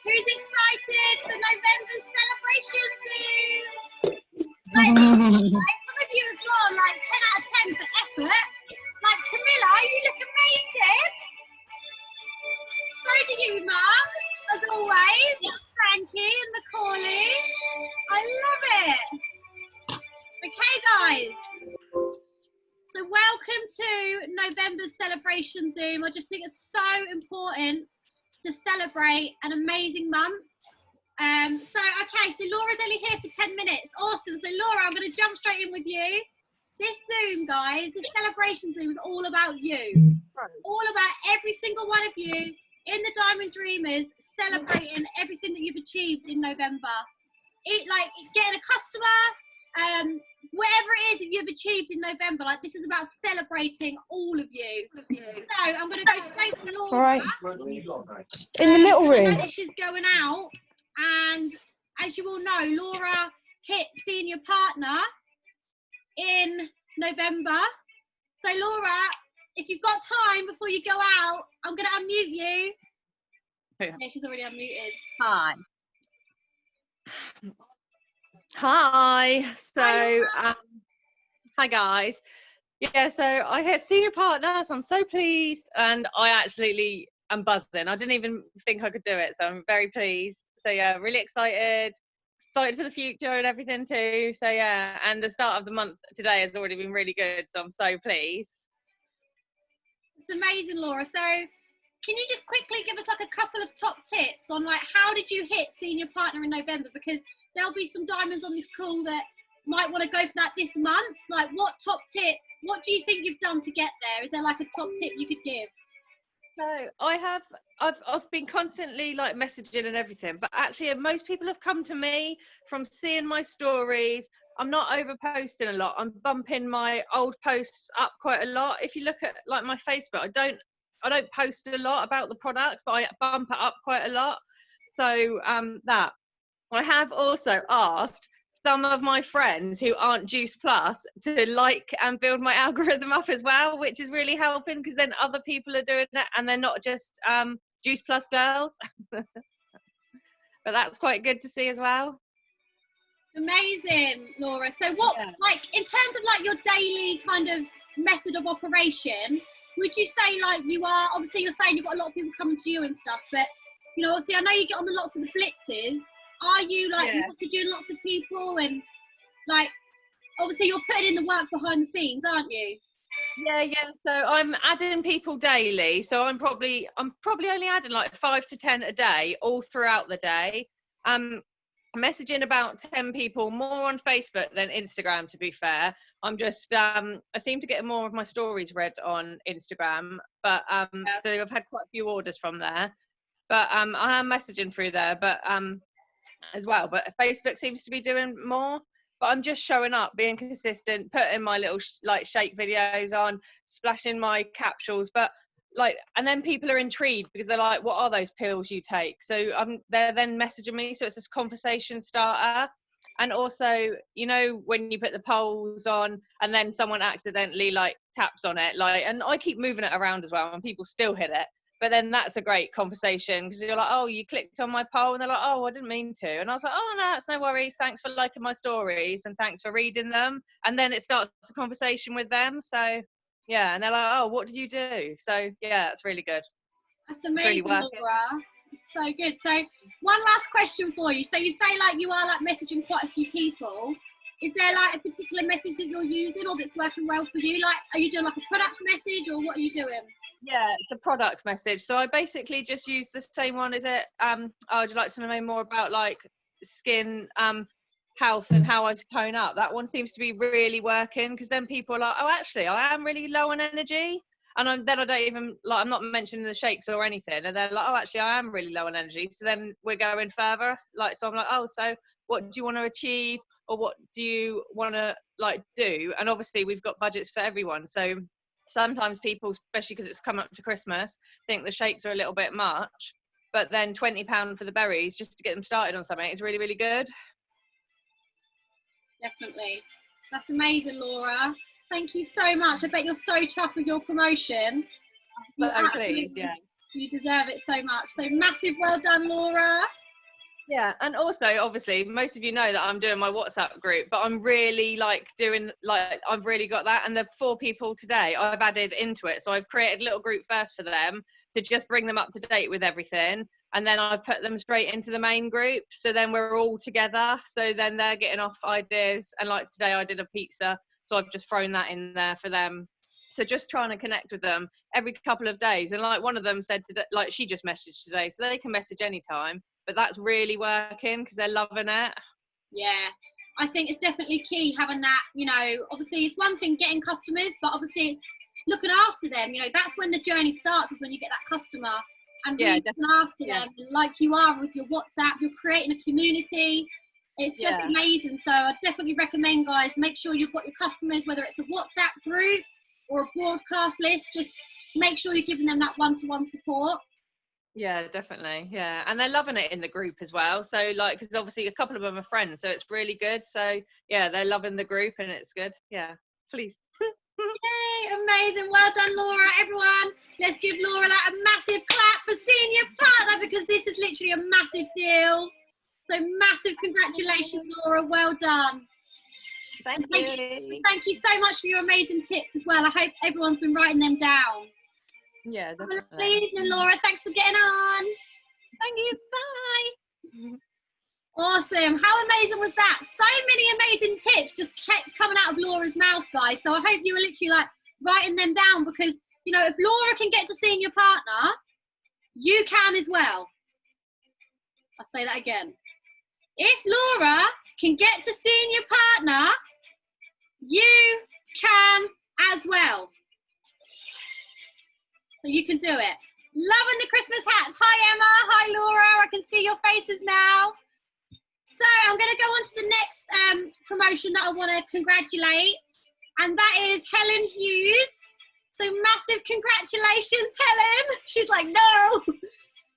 Who's excited for November's celebration Zoom? Like, some of you have gone like 10 out of 10 for effort. Like Camilla, you look amazing. So do you, Mum, as always. Frankie and Macaulay. I love it. Okay, guys. So welcome to November's celebration Zoom. I just think it's so important to celebrate an amazing month. So Laura's only here for 10 minutes. Awesome. So Laura, I'm going to jump straight in with you. This Zoom, guys, this celebration Zoom is all about you. All about every single one of you in the Diamond Dreamers celebrating everything that you've achieved in November. It's getting a customer, whatever it is that you've achieved in November, like this is about celebrating all of you. So I'm going to go straight to Laura. All right. In the little room. I know this is going out, and as you all know, Laura hit senior partner in November. So Laura, if you've got time before you go out, I'm going to unmute you. Yeah, she's already unmuted. Hi. Hi. So, hi guys. Yeah, so I hit senior partner, so I'm so pleased, and I absolutely am buzzing. I didn't even think I could do it, so I'm very pleased. So yeah, really excited for the future and everything too. So yeah, and the start of the month today has already been really good, so I'm so pleased. It's amazing, Laura. So can you just quickly give us like a couple of top tips on like how did you hit senior partner in November? Because there'll be some diamonds on this call that might want to go for that this month. Like what top tip, what do you think you've done to get there? Is there like a top tip you could give? So I've been constantly like messaging and everything, but actually most people have come to me from seeing my stories. I'm not over posting a lot. I'm bumping my old posts up quite a lot. If you look at like my Facebook, I don't post a lot about the products, but I bump it up quite a lot. So that I have also asked some of my friends who aren't Juice Plus to like and build my algorithm up as well, which is really helping because then other people are doing it and they're not just Juice Plus girls. But that's quite good to see as well. Amazing, Laura. So what, like in terms of like your daily kind of method of operation, would you say like you are, obviously you're saying you've got a lot of people coming to you and stuff, but you know, obviously I know you get on the lots of the blitzes. Are you like messaging lots of people and like obviously you're putting in the work behind the scenes, aren't you? Yeah. So I'm adding people daily. So I'm probably only adding like 5 to 10 a day, all throughout the day. Messaging about 10 people more on Facebook than Instagram, to be fair. I'm just I seem to get more of my stories read on Instagram, but so I've had quite a few orders from there. But I am messaging through there, but as well, but Facebook seems to be doing more. But I'm just showing up, being consistent, putting my little like shake videos on, splashing my capsules, but like, and then people are intrigued because they're like, what are those pills you take? So they're then messaging me, so it's this conversation starter. And also, you know, when you put the polls on and then someone accidentally like taps on it, like, and I keep moving it around as well and people still hit it. But then that's a great conversation because you're like, oh, you clicked on my poll, and they're like, oh, I didn't mean to. And I was like, oh, no, it's no worries. Thanks for liking my stories and thanks for reading them. And then it starts a conversation with them. So yeah, and they're like, oh, what did you do? So yeah, it's really good. That's amazing, really Laura. So good. So one last question for you. So you say like you are like messaging quite a few people. Is there like a particular message that you're using or that's working well for you? Like, are you doing like a product message or what are you doing? Yeah, it's a product message. So I basically just use the same one. Is it, oh, would you like to know more about like skin health and how I tone up? That one seems to be really working because then people are like, oh, actually, I am really low on energy. And then I don't even, like, I'm not mentioning the shakes or anything. And they're like, oh, actually, I am really low on energy. So then we're going further. Like, so I'm like, oh, so what do you want to achieve? Or what do you want to, like, do? And obviously, we've got budgets for everyone. So sometimes people, especially because it's come up to Christmas, think the shakes are a little bit much. But then £20 for the berries, just to get them started on something, is really, really good. Definitely. That's amazing, Laura. Thank you so much. I bet you're so chuffed with your promotion. I'm so pleased, yeah. You deserve it so much. So massive well done, Laura. Yeah, and also obviously most of you know that I'm doing my WhatsApp group, but I'm really like doing like I've really got that, and the 4 people today I've added into it. So I've created a little group first for them to just bring them up to date with everything, and then I've put them straight into the main group. So then we're all together. So then they're getting off ideas, and like today I did a pizza, so I've just thrown that in there for them. So just trying to connect with them every couple of days. And like one of them said today, like she just messaged today, so they can message anytime. But that's really working because they're loving it. Yeah, I think it's definitely key having that, you know, obviously it's one thing getting customers, but obviously it's looking after them. You know, that's when the journey starts, is when you get that customer and really looking after them. And like you are with your WhatsApp, you're creating a community. It's just amazing. So I definitely recommend, guys, make sure you've got your customers, whether it's a WhatsApp group or a broadcast list, just make sure you're giving them that one-to-one support. Yeah, definitely. Yeah, and they're loving it in the group as well. So like, because obviously a couple of them are friends, so it's really good. So yeah, they're loving the group and it's good. Yeah, please. Yay, amazing. Well done, Laura. Everyone, let's give Laura like a massive clap for senior partner, because this is literally a massive deal. So massive congratulations, Laura. Well done. Thank you. Thank you so much for your amazing tips as well. I hope everyone's been writing them down. Yeah, definitely. Have a lovely evening, Laura. Thanks for getting on. Thank you. Bye. Awesome. How amazing was that? So many amazing tips just kept coming out of Laura's mouth, guys. So I hope you were literally like writing them down, because, you know, if Laura can get to senior partner, you can as well. I'll say that again. If Laura can get to senior partner, you can as well. So you can do it. Loving the Christmas hats. Hi, Emma. Hi, Laura. I can see your faces now. So I'm going to go on to the next promotion that I want to congratulate, and that is Helen Hughes. So massive congratulations, Helen. She's like, no.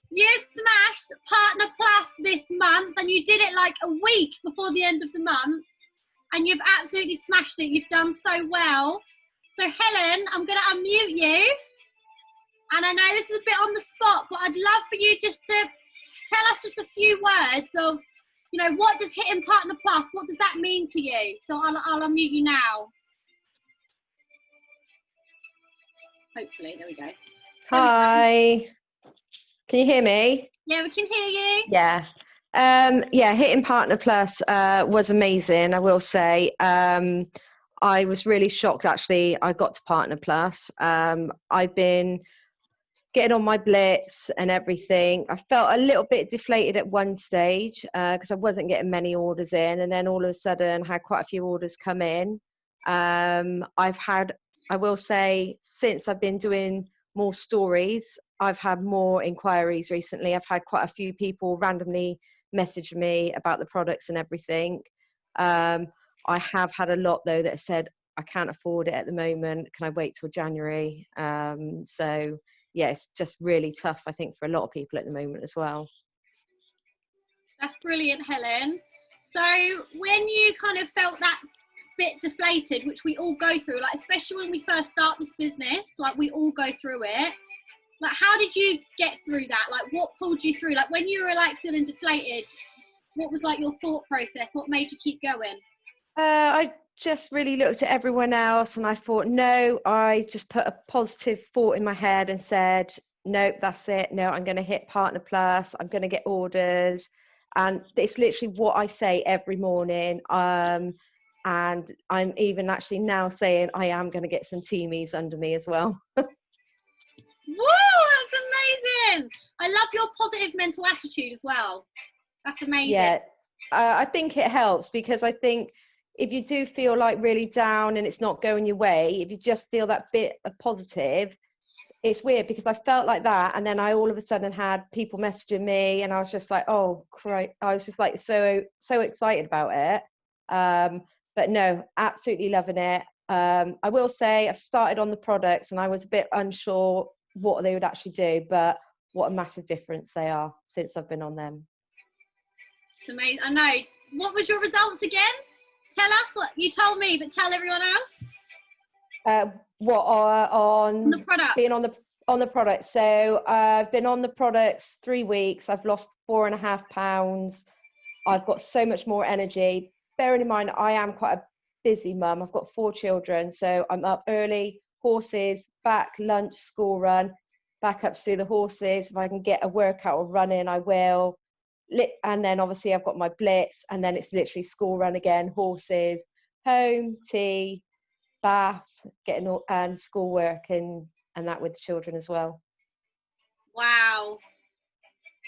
You smashed Partner Plus this month, and you did it like a week before the end of the month, and you've absolutely smashed it. You've done so well. So Helen, I'm going to unmute you. And I know this is a bit on the spot, but I'd love for you just to tell us just a few words of, you know, what does hitting Partner Plus, what does that mean to you? So I'll unmute you now. Hopefully, there we go. Hi. Can you hear me? Yeah, we can hear you. Yeah. Yeah, hitting Partner Plus was amazing, I will say. I was really shocked, actually. I got to Partner Plus. I've been getting on my blitz and everything. I felt a little bit deflated at one stage because I wasn't getting many orders in, and then all of a sudden had quite a few orders come in. I've had, I will say, since I've been doing more stories, I've had more inquiries recently. I've had quite a few people randomly message me about the products and everything. I have had a lot though that said, I can't afford it at the moment, can I wait till January? So yeah, it's just really tough, I think, for a lot of people at the moment as well. That's brilliant, Helen. So when you kind of felt that bit deflated, which we all go through, like especially when we first start this business, like we all go through it, like how did you get through that? Like what pulled you through? Like when you were like feeling deflated, what was like your thought process? What made you keep going? I just really looked at everyone else and I thought, no, I just put a positive thought in my head and said, nope, that's it. No, I'm going to hit Partner Plus. I'm going to get orders. And it's literally what I say every morning. And I'm even actually now saying I am going to get some teamies under me as well. Woo, that's amazing. I love your positive mental attitude as well. That's amazing. Yeah, I think it helps, because I think if you do feel like really down and it's not going your way, if you just feel that bit of positive, it's weird because I felt like that. And then I all of a sudden had people messaging me and I was just like, oh, great. I was just like so excited about it. But no, absolutely loving it. I will say I started on the products and I was a bit unsure what they would actually do, but what a massive difference they are since I've been on them. It's amazing. I know. What was your results again? Tell us what you told me, but tell everyone else. What on the product? Being on the On the product. So I've been on the products 3 weeks. I've lost 4.5 pounds. I've got so much more energy. Bearing in mind, I am quite a busy mum. I've got 4 children. So I'm up early, horses, back, lunch, school run, back up to do the horses. If I can get a workout or run in, I will. And then obviously I've got my blitz, and then it's literally school run again, horses, home, tea, baths, getting all, and schoolwork and that with the children as well. Wow.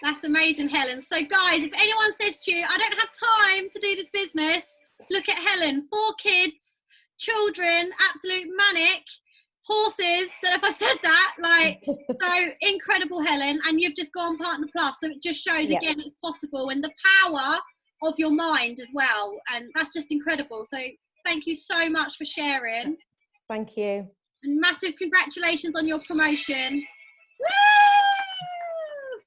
That's amazing, Helen. So guys, if anyone says to you, I don't have time to do this business, look at Helen. 4 kids, children, absolute manic, horses, that if I said that, like, so incredible, Helen. And you've just gone Partner Plus. So it just shows, again, it's possible, and the power of your mind as well. And that's just incredible. So thank you so much for sharing. Thank you. And massive congratulations on your promotion. Woo!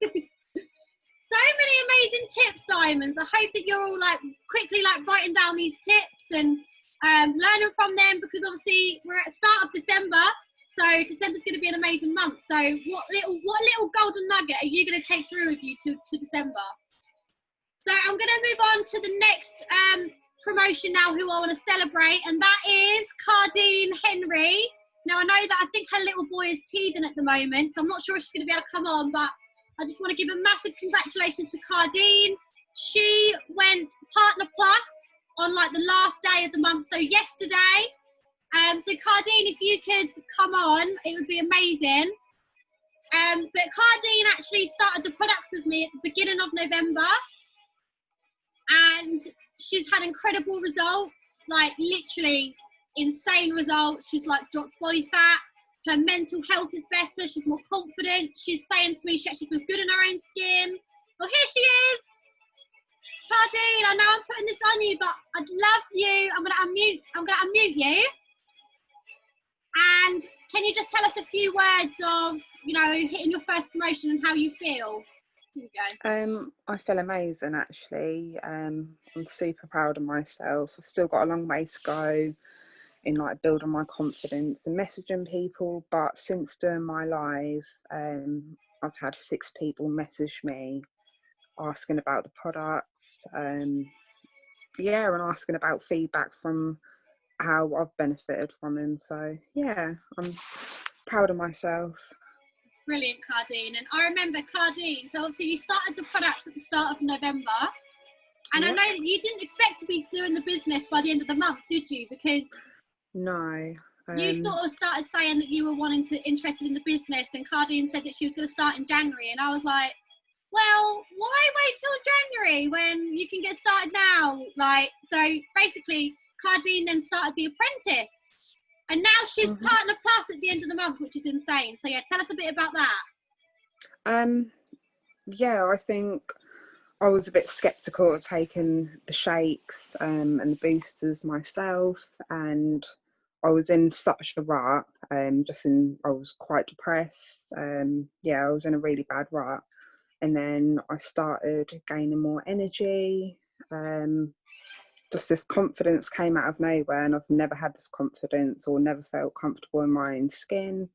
So many amazing tips, Diamonds. I hope that you're all like quickly like writing down these tips and learning from them, because obviously we're at the start of December, so December's going to be an amazing month. So what little golden nugget are you going to take through with you to December? So I'm going to move on to the next promotion now, who I want to celebrate, and that is Cardine Henry. Now I know that I think her little boy is teething at the moment, so I'm not sure if she's going to be able to come on, but I just want to give a massive congratulations to Cardine. She went Partner Plus on like the last day of the month, so yesterday. So Cardine, if you could come on, it would be amazing. But Cardine actually started the products with me at the beginning of November, and she's had incredible results, like literally insane results. She's like dropped body fat. Her mental health is better. She's more confident. She's saying to me she actually feels good in her own skin. Well, here she is. Cardine, I know I'm putting this on you, but I'd love you. I'm gonna unmute you. And can you just tell us a few words of, you know, hitting your first promotion and how you feel? Here we go. I feel amazing, actually. I'm super proud of myself. I've still got a long way to go in like building my confidence and messaging people, but since doing my live, I've had 6 people message me asking about the products, and asking about feedback from how I've benefited from them. So yeah, I'm proud of myself. Brilliant, Cardine. And I remember Cardine, so obviously you started the products at the start of November, and I know that you didn't expect to be doing the business by the end of the month, did you? Because no, you sort of started saying that you were interested in the business, and Cardine said that she was going to start in January, and I was like, well, why wait till January when you can get started now? Like, so basically Cardine then started The Apprentice, and now she's Partner Plus at the end of the month, which is insane. So yeah, tell us a bit about that. Yeah, I think I was a bit skeptical of taking the shakes and the boosters myself, and I was in such a rut. I was quite depressed. I was in a really bad rut, and then I started gaining more energy. Just this confidence came out of nowhere, and I've never had this confidence or never felt comfortable in my own skin.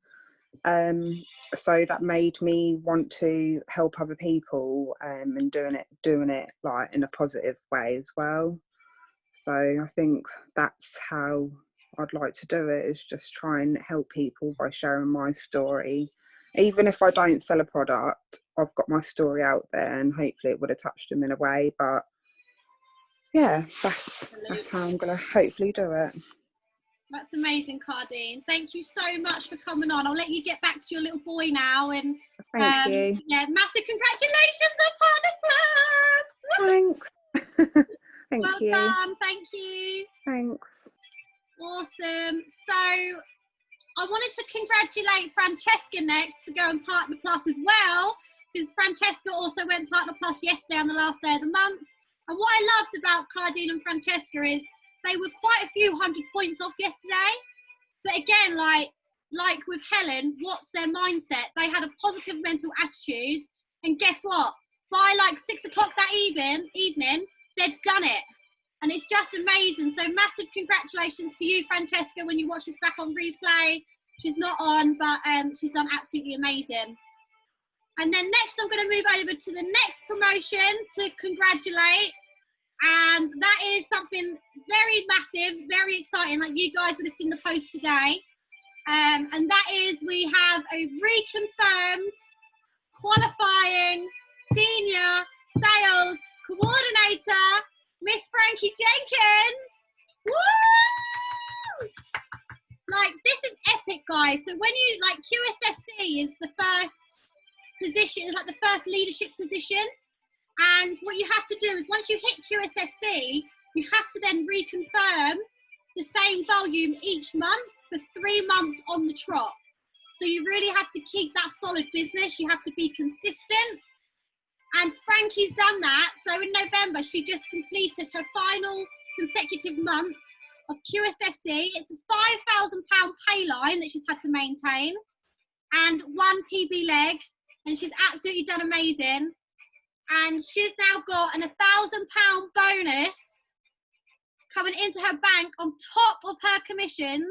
So that made me want to help other people, and doing it like in a positive way as well. So I think that's how I'd like to do it, is just try and help people by sharing my story. Even if I don't sell a product, I've got my story out there, and hopefully it would have touched them in a way. But yeah, that's how I'm going to hopefully do it. That's amazing, Cardine. Thank you so much for coming on. I'll let you get back to your little boy now. And thank you. Yeah, massive congratulations on Partner Plus. Thanks. Thank you. Well done. Thank you. Thanks. Awesome. So I wanted to congratulate Francesca next for going Partner Plus as well, because Francesca also went Partner Plus yesterday on the last day of the month. And what I loved about Cardine and Francesca is they were quite a few 100 points off yesterday. But again, like with Helen, what's their mindset? They had a positive mental attitude. And guess what? By like 6 o'clock that evening, they'd done it. And it's just amazing. So massive congratulations to you, Francesca, when you watch this back on replay. She's not on, but she's done absolutely amazing. And then next, I'm going to move over to the next promotion to congratulate. And that is something very massive, very exciting. Like you guys would have seen the post today. And that is, we have a reconfirmed qualifying senior sales coordinator, Miss Frankie Jenkins. Woo! Like, this is epic, guys. So when you, like, QSSC is the first position, it's like the first leadership position. And what you have to do is once you hit QSSC, you have to then reconfirm the same volume each month for 3 months on the trot. So you really have to keep that solid business. You have to be consistent. And Frankie's done that. So in November, she just completed her final consecutive month of QSSC. It's a £5,000 pay line that she's had to maintain and 1 PB leg. And she's absolutely done amazing. And she's now got an £1,000 bonus coming into her bank on top of her commissions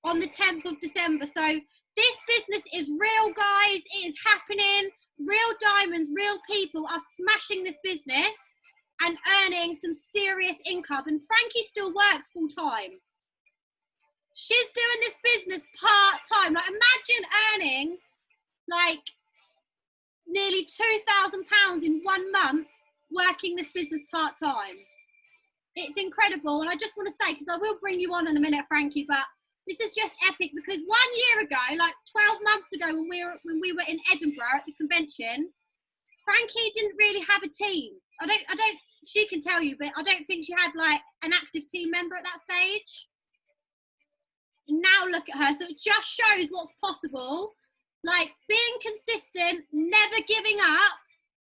on the 10th of December. So this business is real, guys. It is happening. Real diamonds, real people are smashing this business and earning some serious income. And Frankie still works full time. She's doing this business part time. Like, imagine earning like nearly £2,000 in 1 month working this business part time. It's incredible. And I just want to say, because I will bring you on in a minute, Frankie, but this is just epic because 1 year ago, like 12 months ago, when we were in Edinburgh at the convention, Frankie didn't really have a team. I don't. She can tell you, but I don't think she had like an active team member at that stage. And now look at her. So it just shows what's possible. Like being consistent, never giving up,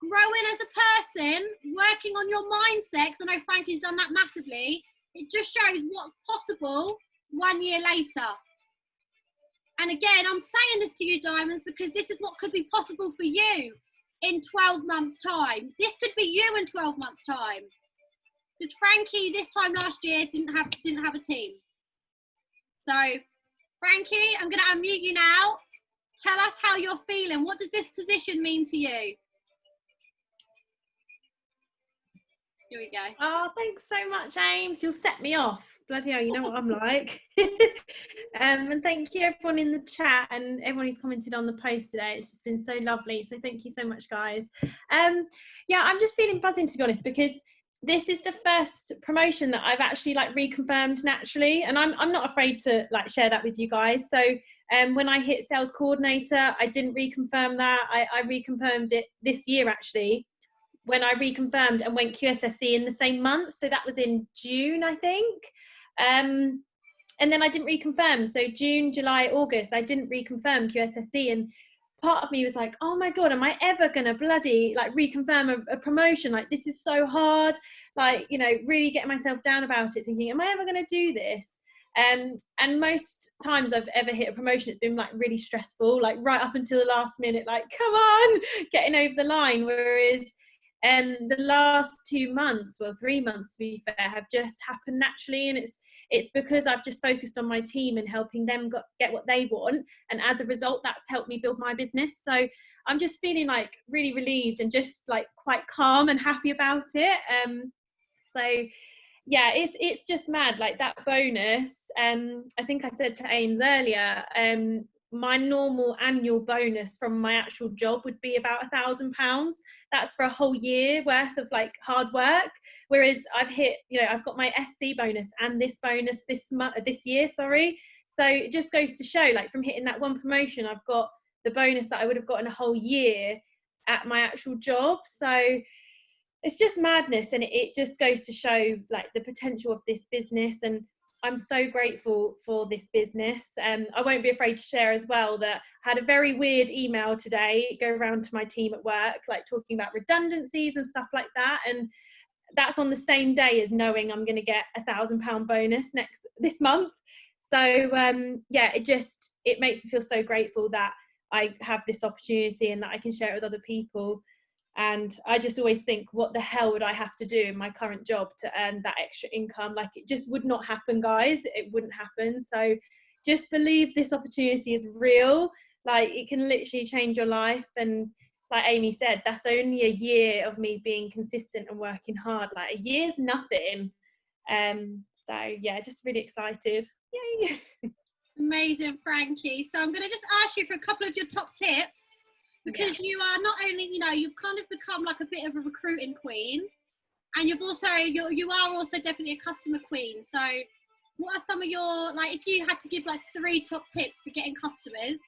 growing as a person, working on your mindset. 'Cause I know Frankie's done that massively. It just shows what's possible 1 year later. And again, I'm saying this to you, Diamonds, because this is what could be possible for you in 12 months' time. This could be you in 12 months' time. Because Frankie, this time last year, didn't have a team. So, Frankie, I'm going to unmute you now. Tell us how you're feeling. What does this position mean to you? Here we go. Oh, thanks so much, Ames. You'll set me off. Bloody hell, you know what I'm like. And thank you everyone in the chat and everyone who's commented on the post today. It's just been so lovely. So thank you so much, guys. Yeah, I'm just feeling buzzing, to be honest, because this is the first promotion that I've actually like reconfirmed naturally, and I'm not afraid to like share that with you guys. So when I hit sales coordinator, I didn't reconfirm that. I reconfirmed it this year actually, when I reconfirmed and went QSSC in the same month. So that was in June, I think. And then I didn't reconfirm. So June, July, August, I didn't reconfirm QSSC. And part of me was like, oh my God, am I ever going to bloody like reconfirm a promotion? Like, this is so hard. Like, you know, really getting myself down about it, thinking, am I ever going to do this? And most times I've ever hit a promotion, it's been like really stressful, like right up until the last minute, like, come on, getting over the line. Whereas the last 2 months, well, 3 months to be fair, have just happened naturally, and it's because I've just focused on my team and helping them get what they want, and as a result that's helped me build my business. So I'm just feeling like really relieved and just like quite calm and happy about it. So yeah, it's just mad, like that bonus. I think I said to Ames earlier, my normal annual bonus from my actual job would be about £1,000. That's for a whole year worth of like hard work. Whereas I've hit, you know, I've got my SC bonus and this bonus this year, sorry. So it just goes to show, like from hitting that one promotion, I've got the bonus that I would have gotten a whole year at my actual job. So it's just madness, and it just goes to show like the potential of this business. And I'm so grateful for this business. I won't be afraid to share as well that I had a very weird email today go around to my team at work, like talking about redundancies and stuff like that. And that's on the same day as knowing I'm going to get £1,000 bonus this month. So yeah, it makes me feel so grateful that I have this opportunity and that I can share it with other people. And I just always think, what the hell would I have to do in my current job to earn that extra income? Like, it just would not happen, guys. It wouldn't happen. So just believe this opportunity is real. Like, it can literally change your life. And like Amy said, that's only a year of me being consistent and working hard. Like, a year's nothing. So yeah, just really excited. Yay. Amazing, Frankie. So I'm going to just ask you for a couple of your top tips, because you are not only, you know, you've kind of become like a bit of a recruiting queen, and you've also, you are also definitely a customer queen. So what are some of your, like, if you had to give like 3 top tips for getting customers,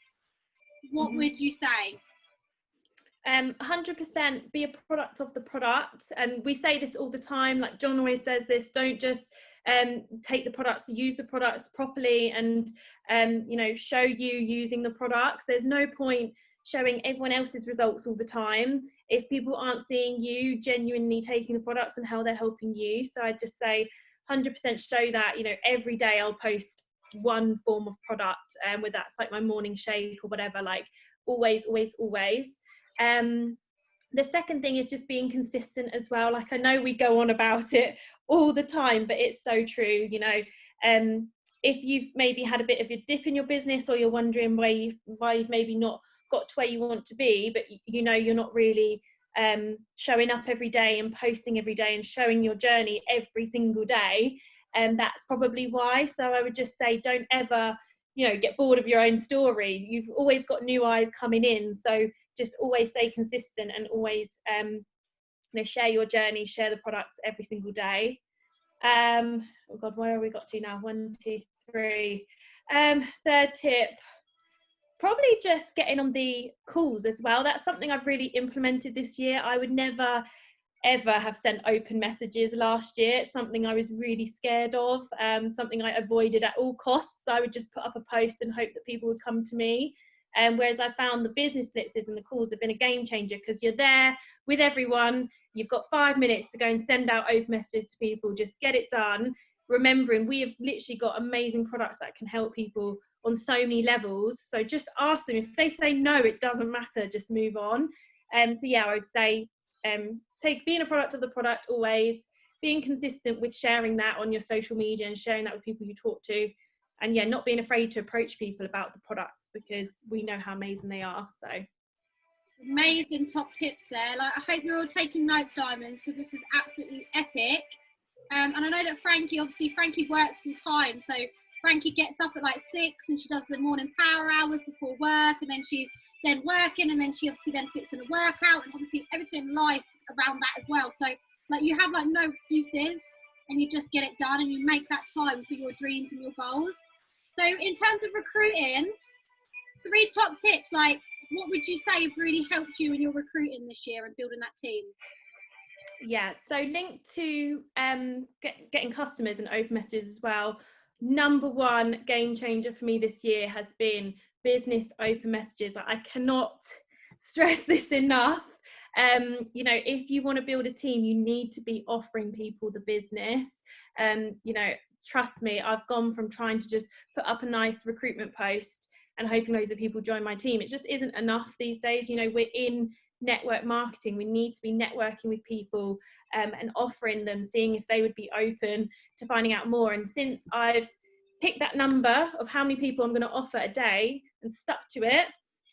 what would you say? 100% be a product of the product. And we say this all the time, like John always says this, don't just take the products, use the products properly, and you know, show you using the products. There's no point showing everyone else's results all the time if people aren't seeing you genuinely taking the products and how they're helping you. So I'd just say 100% show that. You know, every day I'll post one form of product, whether that's like my morning shake or whatever, like always. The second thing is just being consistent as well. Like, I know we go on about it all the time, but it's so true. You know, if you've maybe had a bit of a dip in your business, or you're wondering why you've maybe not got to where you want to be, but you know you're not really showing up every day and posting every day and showing your journey every single day, and that's probably why. So I would just say, don't ever, you know, get bored of your own story. You've always got new eyes coming in, so just always stay consistent and always you know, share your journey, share the products every single day. Oh god, where have we got to now? 1, 2, 3. Third tip, probably just getting on the calls as well. That's something I've really implemented this year. I would never ever have sent open messages last year. It's something I was really scared of, something I avoided at all costs. I would just put up a post and hope that people would come to me. Whereas I found the business blitzes and the calls have been a game changer, because you're there with everyone. You've got 5 minutes to go and send out open messages to people. Just get it done. Remembering we have literally got amazing products that can help people on so many levels. So just ask them. If they say no, it doesn't matter. Just move on. So yeah, I would say being a product of the product always, being consistent with sharing that on your social media and sharing that with people you talk to. And yeah, not being afraid to approach people about the products, because we know how amazing they are. So amazing top tips there. Like, I hope you're all taking notes, Diamonds, because this is absolutely epic. And I know that Frankie works full time, so Frankie gets up at like 6 and she does the morning power hours before work, and then she's then working, and then she obviously then fits in a workout, and obviously everything life around that as well. So like, you have like no excuses, and you just get it done, and you make that time for your dreams and your goals. So in terms of recruiting, 3 top tips, like what would you say have really helped you in your recruiting this year and building that team? Yeah, so linked to getting customers and open messages as well. Number 1 game changer for me this year has been business open messages. I cannot stress this enough. You know, if you want to build a team, you need to be offering people the business. You know, trust me, I've gone from trying to just put up a nice recruitment post and hoping loads of people join my team. It just isn't enough these days. You know, we're in network marketing. We need to be networking with people and offering them, seeing if they would be open to finding out more. And since I've picked that number of how many people I'm going to offer a day and stuck to it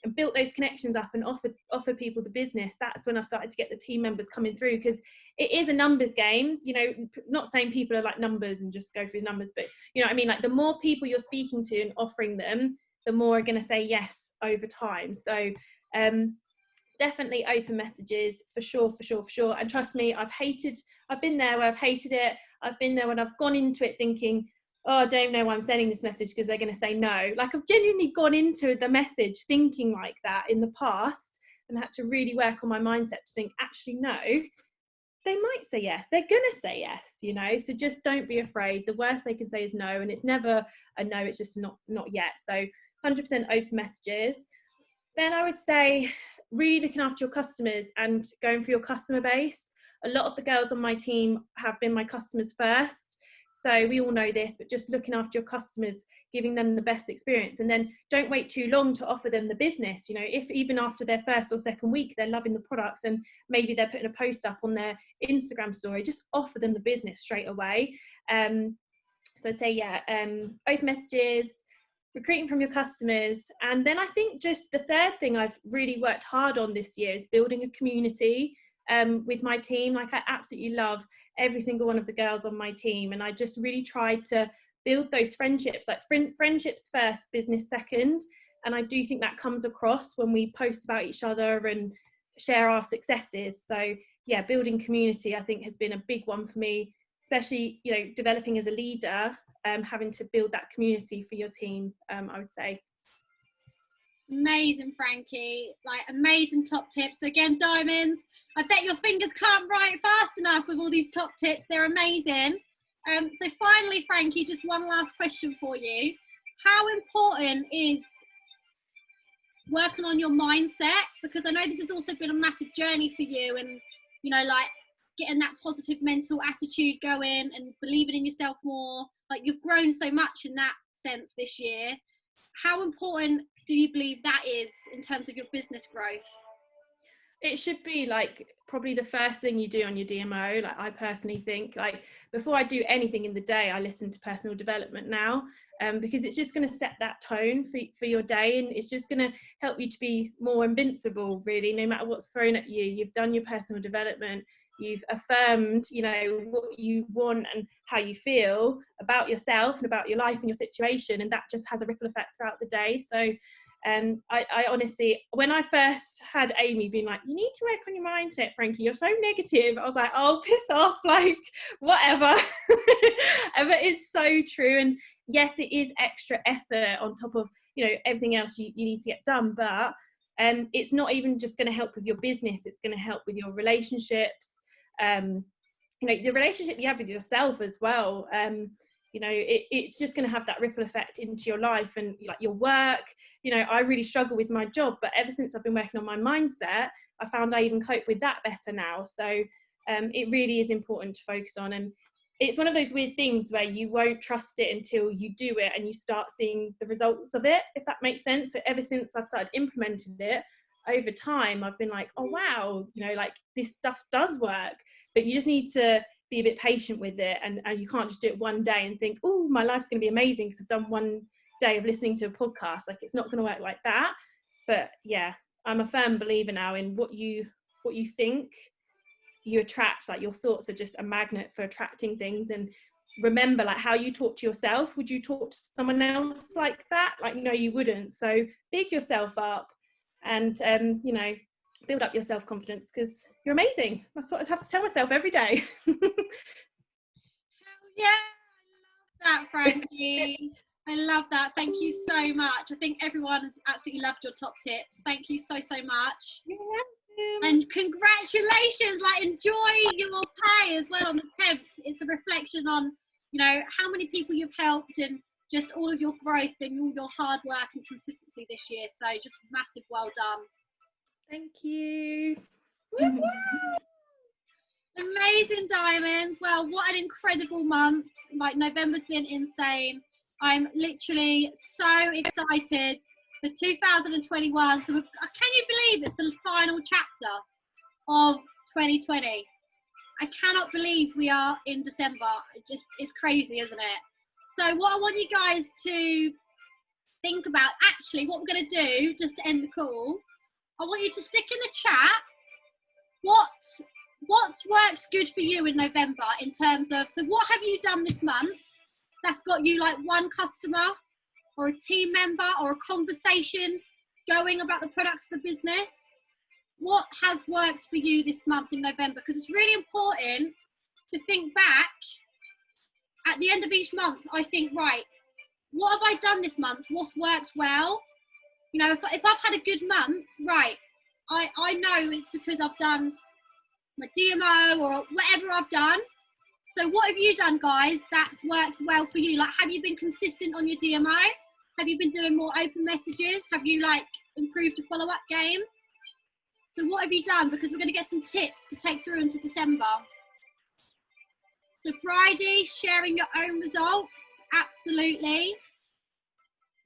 and built those connections up and offer people the business, that's when I started to get the team members coming through, because it is a numbers game. You know, not saying people are like numbers and just go through the numbers, but you know what I mean? Like, the more people you're speaking to and offering them, the more are going to say yes over time. So definitely open messages for sure. And trust me, I've been there where I've hated it. I've been there when I've gone into it thinking, oh, I don't know why I'm sending this message because they're going to say no. Like, I've genuinely gone into the message thinking like that in the past, and had to really work on my mindset to think, actually, no, they might say yes. They're going to say yes, you know? So just don't be afraid. The worst they can say is no, and it's never a no, it's just not yet. So 100% open messages. Then I would say really looking after your customers and going for your customer base. A lot of the girls on my team have been my customers first. So we all know this, but just looking after your customers, giving them the best experience, and then don't wait too long to offer them the business. You know, if even after their first or second week, they're loving the products and maybe they're putting a post up on their Instagram story, just offer them the business straight away. So I'd say, yeah, open messages, recruiting from your customers. And then I think just the third thing I've really worked hard on this year is building a community with my team. Like, I absolutely love every single one of the girls on my team, and I just really tried to build those friendships, like friendships first, business second. And I do think that comes across when we post about each other and share our successes. So yeah, building community I think has been a big one for me, especially, you know, developing as a leader, having to build that community for your team, I would say. Amazing, Frankie. Like, amazing top tips. So again, diamonds, I bet your fingers can't write fast enough with all these top tips. They're amazing. So finally, Frankie, just one last question for you. How important is working on your mindset? Because I know this has also been a massive journey for you, and, you know, like, getting that positive mental attitude going and believing in yourself more. Like, you've grown so much in that sense this year. How important do you believe that is in terms of your business growth? It should be like probably the first thing you do on your DMO. Like, I personally think, like, before I do anything in the day, I listen to personal development now, because it's just going to set that tone for your day, and it's just going to help you to be more invincible, really, no matter what's thrown at you. You've done your personal development, you've affirmed, you know, what you want and how you feel about yourself and about your life and your situation, and that just has a ripple effect throughout the day. So I honestly, when I first had Amy being like, you need to work on your mindset, Frankie, you're so negative, I was like, oh, piss off, like, whatever. But it's so true. And yes, it is extra effort on top of, you know, everything else you need to get done, but it's not even just going to help with your business, it's going to help with your relationships, you know, the relationship you have with yourself as well. You know, it's just going to have that ripple effect into your life and, like, your work. You know, I really struggle with my job, but ever since I've been working on my mindset, I found I even cope with that better now. So it really is important to focus on. And it's one of those weird things where you won't trust it until you do it and you start seeing the results of it, if that makes sense. So ever since I've started implementing it, over time, I've been like, oh, wow, you know, like, this stuff does work. But you just need to be a bit patient with it, and you can't just do it one day and think, oh, my life's going to be amazing because I've done one day of listening to a podcast. Like, it's not going to work like that. But yeah, I'm a firm believer now in what you think, you attract. Like, your thoughts are just a magnet for attracting things. And remember, like, how you talk to yourself, would you talk to someone else like that? Like, no, you wouldn't. So big yourself up and you know, build up your self-confidence, because you're amazing. That's what I have to tell myself every day. Yeah, I love that, Frankie. I love that. Thank you so much. I think everyone absolutely loved your top tips. Thank you so much. And congratulations, like, enjoy your pay as well on the 10th. It's a reflection on, you know, how many people you've helped and just all of your growth and all your hard work and consistency this year. So just massive well done. Thank you. Amazing, diamonds. Well, what an incredible month. Like, November's been insane. I'm literally so excited for 2021. So can you believe it's the final chapter of 2020? I cannot believe we are in December. It's crazy, isn't it? So what I want you guys to think about, actually, what we're going to do, just to end the call, I want you to stick in the chat what's worked good for you in November in terms of, so what have you done this month that's got you, like, one customer or a team member or a conversation going about the products of the business? What has worked for you this month in November? Because it's really important to think back at the end of each month. I think, right, what have I done this month? What's worked well? You know, if I've had a good month, right, I know it's because I've done my DMO or whatever I've done. So what have you done, guys, that's worked well for you? Like, have you been consistent on your DMO? Have you been doing more open messages? Have you, like, improved your follow-up game? So what have you done? Because we're going to get some tips to take through into December. So Bridie, sharing your own results. Absolutely.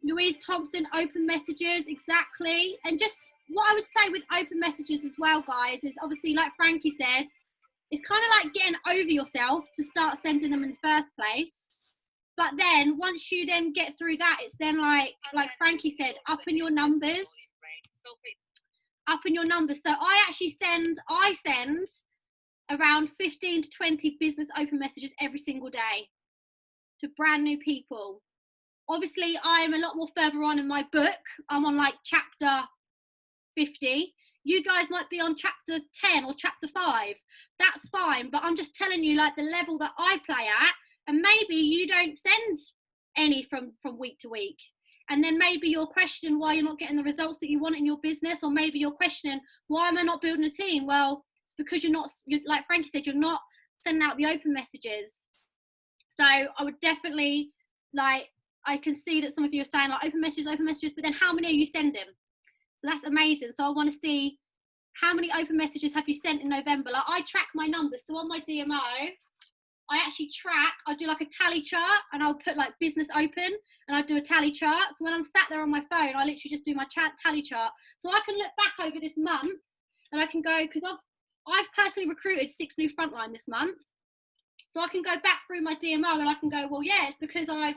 Louise Thompson, open messages. Exactly. And just what I would say with open messages as well, guys, is obviously, like Frankie said, it's kind of like getting over yourself to start sending them in the first place. But then once you then get through that, it's then like Frankie said, up in your numbers. Up in your numbers. So I actually send around 15 to 20 business open messages every single day to brand new people. Obviously, I am a lot more further on in my book. I'm on like chapter 50. You guys might be on chapter 10 or chapter 5. That's fine, but I'm just telling you like the level that I play at, and maybe you don't send any from week to week. And then maybe you're questioning why you're not getting the results that you want in your business, or maybe you're questioning, why am I not building a team? Well, it's because you're like Frankie said, you're not sending out the open messages. So I would definitely, like, I can see that some of you are saying like open messages, but then how many are you sending? So that's amazing. So I want to see how many open messages have you sent in November. Like, I track my numbers. So on my DMO, I actually track, I do like a tally chart, and I'll put like business open, and I do a tally chart. So when I'm sat there on my phone, I literally just do my tally chart. So I can look back over this month, and I can go, because I've personally recruited 6 new frontline this month. So I can go back through my DMO, and I can go, well, yeah, it's because I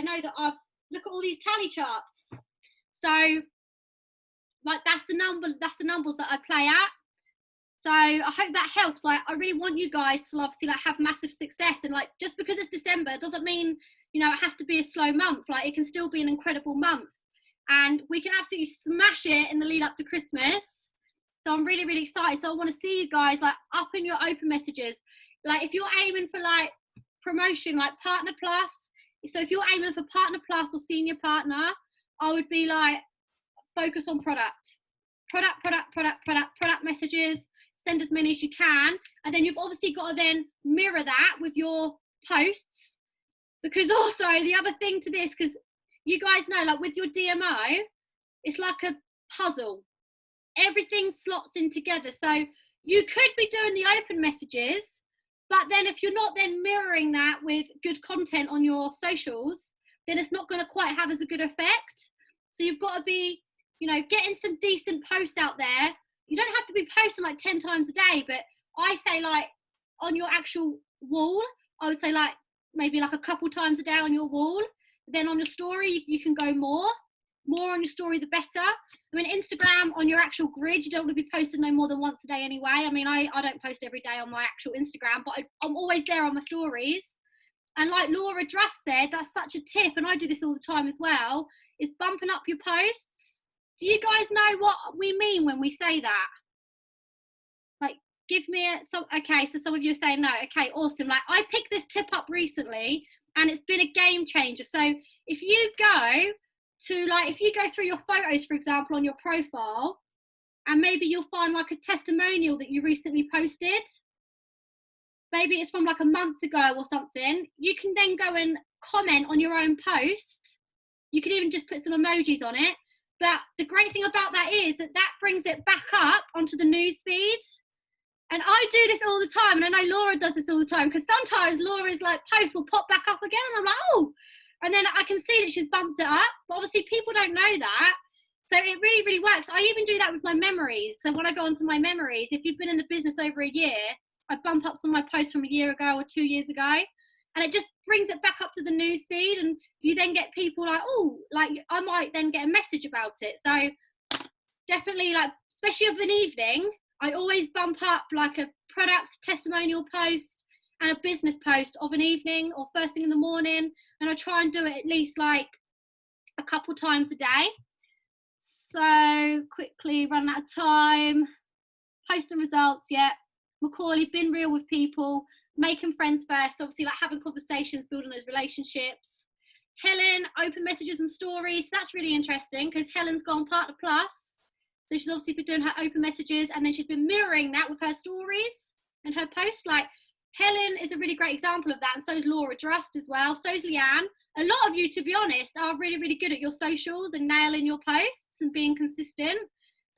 know that look at all these tally charts. So like that's the numbers that I play at. So I hope that helps. I really want you guys to obviously like have massive success, and like just because it's December doesn't mean, you know, it has to be a slow month. Like, it can still be an incredible month, and we can absolutely smash it in the lead up to Christmas. So I'm really, really excited. So I want to see you guys like up in your open messages. Like, if you're aiming for like promotion, like Partner Plus, so if you're aiming for Partner Plus or Senior Partner, I would be like, focus on product messages. Send as many as you can, and then you've obviously got to then mirror that with your posts, because also the other thing to this, because you guys know, like with your DMO, it's like a puzzle. Everything slots in together. So you could be doing the open messages, but then if you're not then mirroring that with good content on your socials, then it's not going to quite have as a good effect. So you've got to be, you know, getting some decent posts out there. You don't have to be posting like 10 times a day, but I say like on your actual wall, I would say like maybe like a couple times a day on your wall. Then on your story, you can go more on your story, the better. I mean, Instagram on your actual grid, you don't want to be posting no more than once a day anyway. I mean, I don't post every day on my actual Instagram, but I'm always there on my stories. And like Laura Druss said, that's such a tip, and I do this all the time as well, is bumping up your posts. Do you guys know what we mean when we say that? Like, give me okay, so some of you are saying no. Okay, awesome. Like, I picked this tip up recently, and it's been a game changer. So if you go to, like, if you go through your photos, for example, on your profile, and maybe you'll find like a testimonial that you recently posted. Maybe it's from like a month ago or something. You can then go and comment on your own post. You can even just put some emojis on it. But the great thing about that is that brings it back up onto the news feed. And I do this all the time, and I know Laura does this all the time, because sometimes Laura's like post will pop back up again, and I'm like, oh, and then I can see that she's bumped it up. But obviously people don't know that. So it really, really works. I even do that with my memories. So when I go onto my memories, if you've been in the business over a year, I bump up some of my posts from a year ago or 2 years ago. And it just brings it back up to the news feed, and you then get people like, oh, like I might then get a message about it. So definitely, like, especially of an evening, I always bump up like a product testimonial post and a business post of an evening or first thing in the morning. And I try and do it at least like a couple times a day. So quickly run out of time. Posting results, yeah. Macaulay, been real with people, making friends first, obviously like having conversations, building those relationships. Helen, open messages and stories. That's really interesting, because Helen's gone Partner Plus. So she's obviously been doing her open messages, and then she's been mirroring that with her stories and her posts. Like, Helen is a really great example of that, and so is Laura Druss as well. So is Leanne. A lot of you, to be honest, are really, really good at your socials and nailing your posts and being consistent.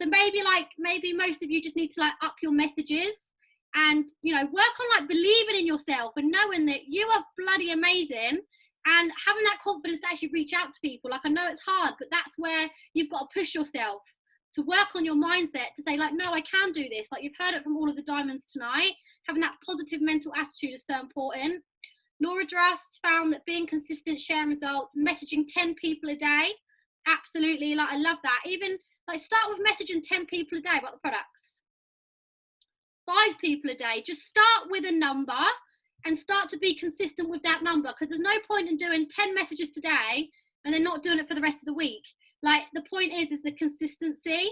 So maybe most of you just need to like up your messages and, you know, work on like believing in yourself and knowing that you are bloody amazing, and having that confidence to actually reach out to people. Like, I know it's hard, but that's where you've got to push yourself to work on your mindset, to say like, no, I can do this. Like, you've heard it from all of the diamonds tonight. Having that positive mental attitude is so important. Laura Drust found that being consistent, sharing results, messaging 10 people a day, absolutely, like I love that. Even like start with messaging 10 people a day about the products. 5 people a day, just start with a number and start to be consistent with that number, because there's no point in doing 10 messages today and then not doing it for the rest of the week. Like the point is the consistency.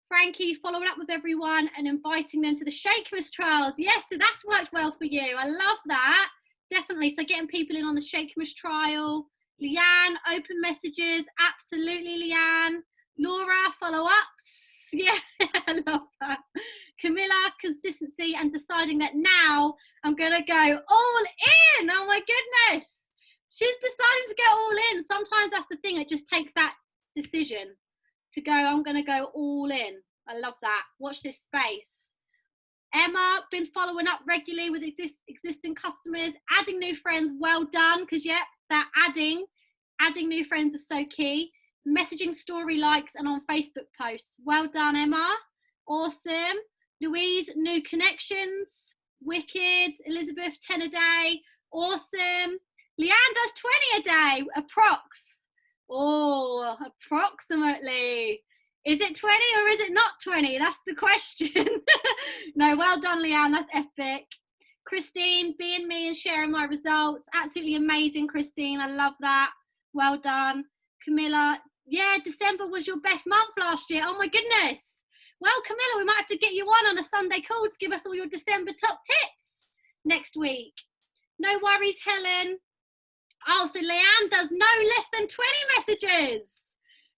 Frankie, following up with everyone and inviting them to the Shakemas trials. Yes, so that's worked well for you. I love that. Definitely. So getting people in on the Shakemas trial. Leanne, open messages. Absolutely, Leanne. Laura, follow-ups. Yeah, I love that. Camilla, consistency and deciding that now I'm going to go all in. Oh, my goodness. She's deciding to go all in. Sometimes that's the thing. It just takes that decision to go, I'm going to go all in. I love that. Watch this space. Emma, been following up regularly with existing customers, adding new friends. Well done, because yeah, that adding new friends is so key. Messaging story likes and on Facebook posts. Well done, Emma. Awesome. Louise, new connections. Wicked. Elizabeth, 10 a day. Awesome. Leanne does 20 a day, approx. Oh, approximately. Is it 20 or is it not 20? That's the question. No, well done, Leanne. That's epic. Christine, being me and sharing my results. Absolutely amazing, Christine. I love that. Well done. Camilla, yeah, December was your best month last year. Oh, my goodness. Well, Camilla, we might have to get you on a Sunday call to give us all your December top tips next week. No worries, Helen. Oh, so Leanne does no less than 20 messages.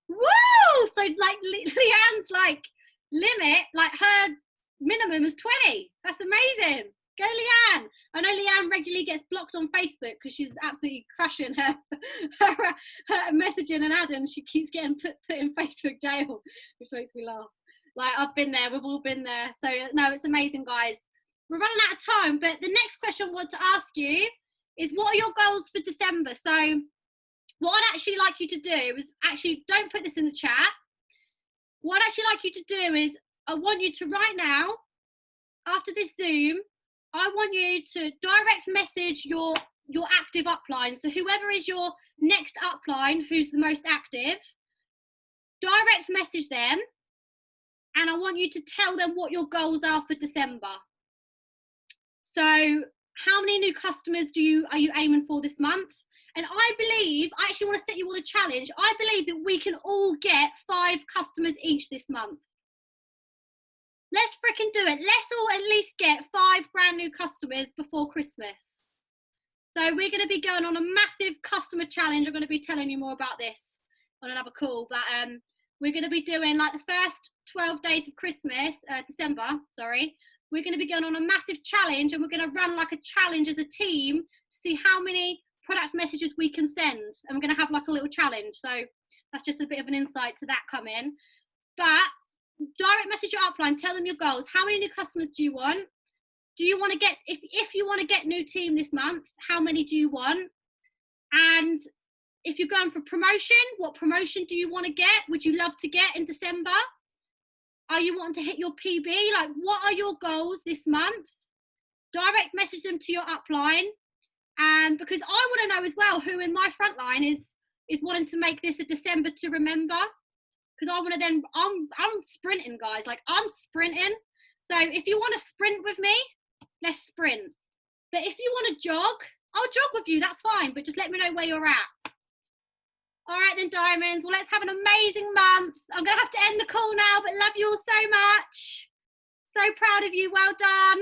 Woo! So like Leanne's like limit, like her minimum is 20. That's amazing. Go Leanne. I know Leanne regularly gets blocked on Facebook because she's absolutely crushing her messaging and adding. She keeps getting put in Facebook jail, which makes me laugh. Like I've been there, we've all been there. So no, it's amazing, guys. We're running out of time, but the next question I want to ask you is, what are your goals for December? So what I'd actually like you to do is, actually don't put this in the chat. What I'd actually like you to do is, I want you to right now, after this Zoom, I want you to direct message your active upline. So whoever is your next upline, who's the most active, direct message them. And I want you to tell them what your goals are for December. So how many new customers are you aiming for this month? And I actually want to set you on a challenge. I believe that we can all get 5 customers each this month. Let's freaking do it. Let's all at least get 5 brand new customers before Christmas. So we're going to be going on a massive customer challenge. I'm going to be telling you more about this on another call. But we're going to be doing like the first 12 days of Christmas, December, sorry. We're going to be going on a massive challenge, and we're going to run like a challenge as a team to see how many product messages we can send. And we're going to have like a little challenge. So that's just a bit of an insight to that coming. But direct message your upline, tell them your goals. How many new customers do you want? Do you want to get, if you want to get new team this month, how many do you want? And if you're going for promotion, what promotion do you want to get? Would you love to get in December? Are you wanting to hit your PB? Like, what are your goals this month? Direct message them to your upline. And because I want to know as well who in my front line is wanting to make this a December to remember. Because I want to then, I'm sprinting, guys. Like, I'm sprinting. So if you want to sprint with me, let's sprint. But if you want to jog, I'll jog with you. That's fine. But just let me know where you're at. All right then, diamonds. Well, let's have an amazing month. I'm going to have to end the call now, but love you all so much. So proud of you. Well done.